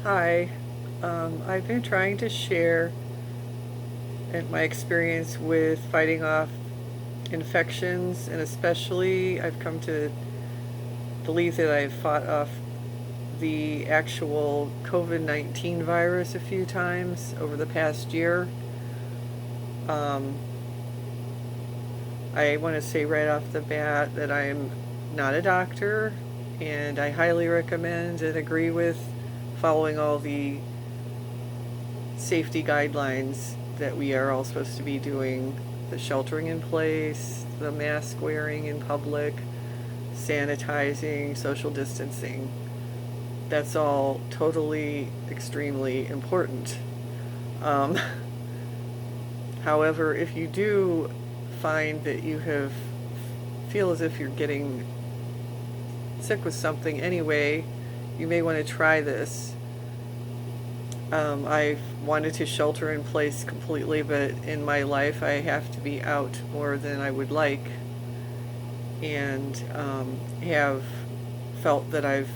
Hi, I've been trying to share my experience with fighting off infections, and especially I've come to believe that I've fought off the actual COVID-19 virus a few times over the past year. Um, I want to say right off the bat that I'm not a doctor, and I highly recommend and agree with following all the safety guidelines that we are all supposed to be doing: the sheltering in place, the mask wearing in public, sanitizing, social distancing. That's all totally extremely important. Um, However, if you do find that feel as if you're getting sick with something anyway, you may want to try this. I've wanted to shelter in place completely, but in my life I have to be out more than I would like, and have felt that I've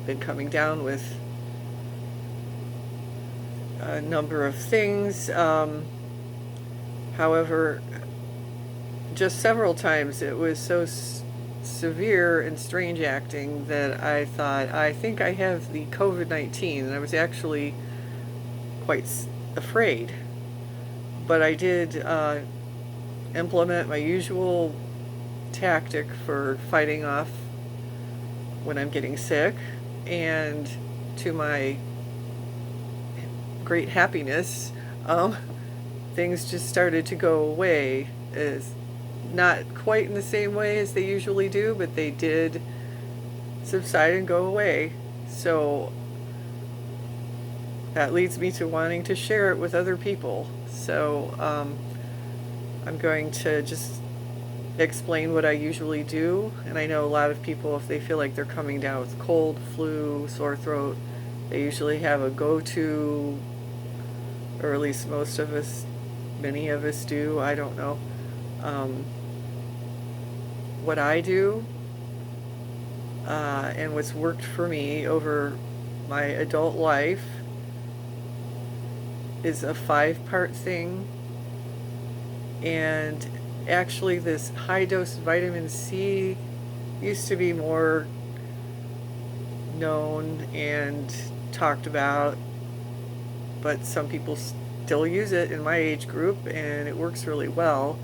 been coming down with a number of things. However, just several times it was so severe and strange acting that I thought, I think I have the COVID-19, and I was actually quite afraid. But I did implement my usual tactic for fighting off when I'm getting sick, and to my great happiness, um, things just started to go away. Is not quite in the same way as they usually do, but they did subside and go away. So that leads me to wanting to share it with other people. So I'm going to just explain what I usually do. And I know a lot of people, if they feel like they're coming down with cold, flu, sore throat, they usually have a go-to, or at least most of us, many of us do, I don't know. Um, what I do, and what's worked for me over my adult life, is a 5-part thing. And actually, this high dose vitamin C used to be more known and talked about, but some people still use it in my age group, and it works really well.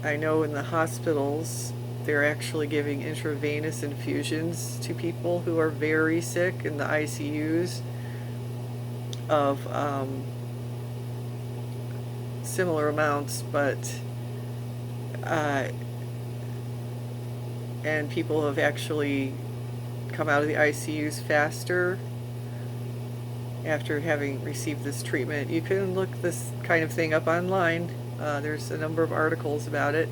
I know in the hospitals they're actually giving intravenous infusions to people who are very sick in the ICUs of similar amounts, but and people have actually come out of the ICUs faster after having received this treatment. You can look this kind of thing up online. There's a number of articles about it.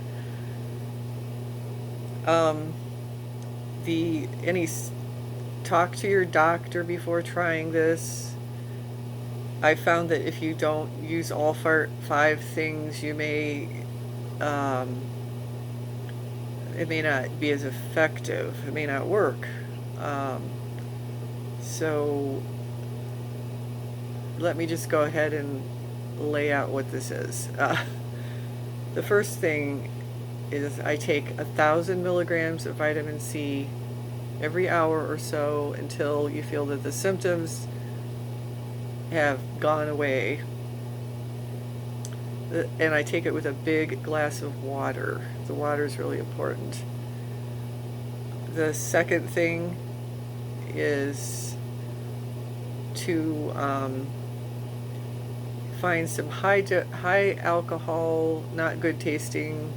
Um, the any Talk to your doctor before trying this. I found that if you don't use all 5 things, you may it may not be as effective. It may not work. Um, so let me just go ahead and lay out what this is. The first thing is I take 1,000 milligrams of vitamin C every hour or so until you feel that the symptoms have gone away. And I take it with a big glass of water. The water is really important. The second thing is to find some high alcohol, not good tasting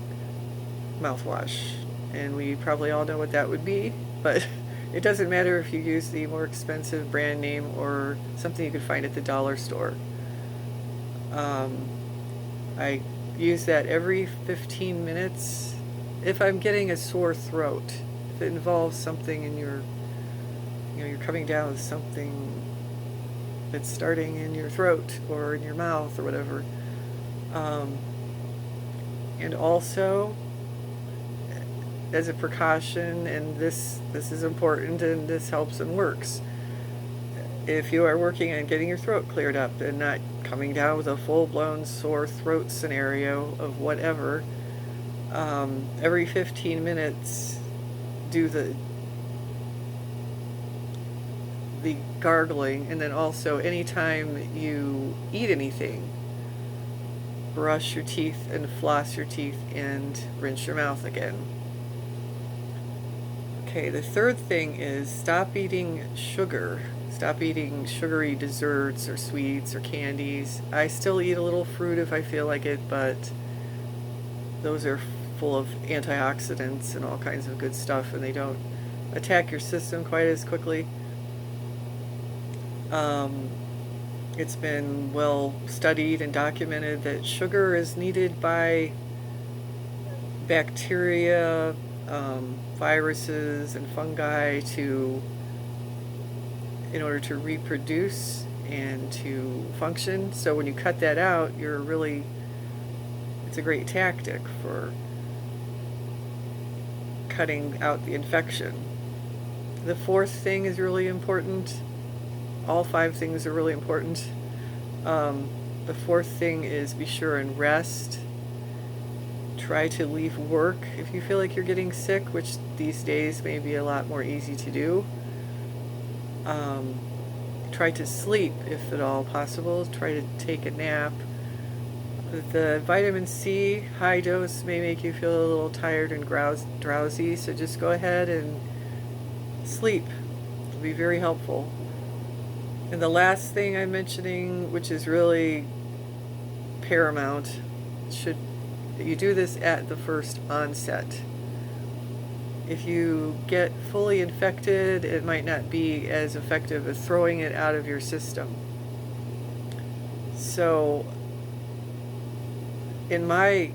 mouthwash. And we probably all know what that would be, but it doesn't matter if you use the more expensive brand name or something you could find at the dollar store. I use that every 15 minutes if I'm getting a sore throat. If it involves something in you're coming down with something that's starting in your throat or in your mouth or whatever. Um, and also, as a precaution, and this is important and this helps and works, if you are working on getting your throat cleared up and not coming down with a full-blown sore throat scenario of whatever, every 15 minutes do the gargling, and then also anytime you eat anything, brush your teeth and floss your teeth and rinse your mouth again. Okay, the third thing is stop eating sugar. Stop eating sugary desserts or sweets or candies. I still eat a little fruit if I feel like it, but those are full of antioxidants and all kinds of good stuff, and they don't attack your system quite as quickly. It's been well studied and documented that sugar is needed by bacteria, viruses, and fungi in order to reproduce and to function. So when you cut that out, it's a great tactic for cutting out the infection. The fourth thing is really important. All 5 things are really important. The fourth thing is be sure and rest. Try to leave work if you feel like you're getting sick, which these days may be a lot more easy to do. Try to sleep if at all possible. Try to take a nap. The vitamin C high dose may make you feel a little tired and drowsy, so just go ahead and sleep. It'll be very helpful. And the last thing I'm mentioning, which is really paramount, you do this at the first onset. If you get fully infected, it might not be as effective as throwing it out of your system. So, in my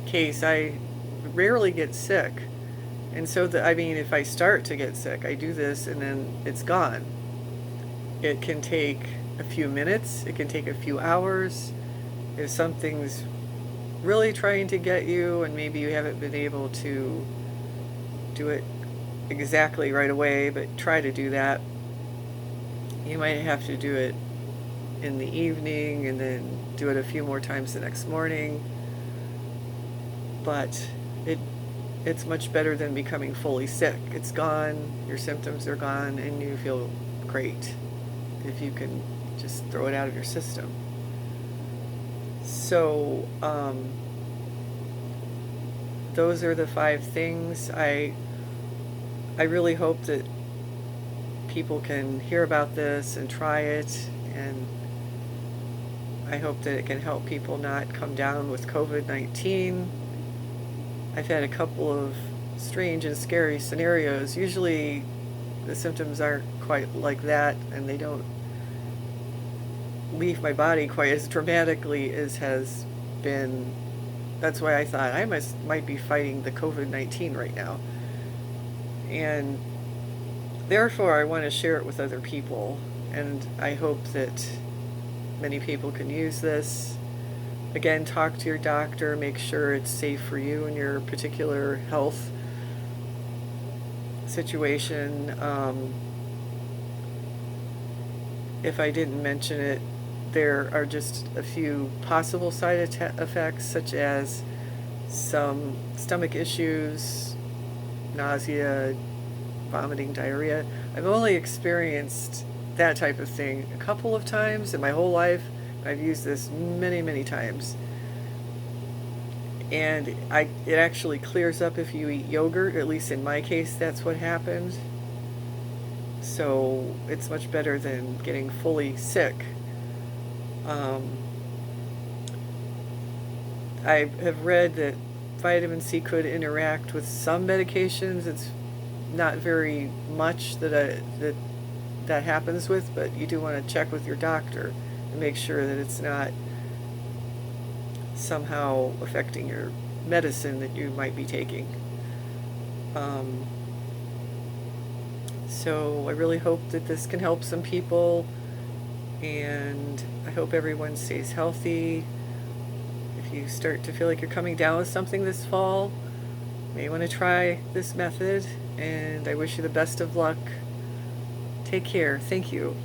case, I rarely get sick. And so, if I start to get sick, I do this and then it's gone. It can take a few minutes, it can take a few hours. If something's really trying to get you and maybe you haven't been able to do it exactly right away, but try to do that. You might have to do it in the evening and then do it a few more times the next morning. But it's much better than becoming fully sick. It's gone, your symptoms are gone, and you feel great if you can just throw it out of your system. So, those are the 5 things. I really hope that people can hear about this and try it, and I hope that it can help people not come down with COVID-19. I've had a couple of strange and scary scenarios. Usually the symptoms aren't quite like that, and they don't leave my body quite as dramatically as has been. That's why I thought I might be fighting the COVID-19 right now. And therefore I want to share it with other people, and I hope that many people can use this. Again, talk to your doctor, make sure it's safe for you and your particular health situation. If I didn't mention it, there are just a few possible side effects, such as some stomach issues, nausea, vomiting, diarrhea. I've only experienced that type of thing a couple of times in my whole life. I've used this many, many times. And it actually clears up if you eat yogurt. At least in my case, that's what happened. So it's much better than getting fully sick. I have read that vitamin C could interact with some medications. It's not very much that happens with, but you do want to check with your doctor and make sure that it's not somehow affecting your medicine that you might be taking. So I really hope that this can help some people, and I hope everyone stays healthy. If you start to feel like you're coming down with something this fall, you may want to try this method, and I wish you the best of luck Take care. Thank you.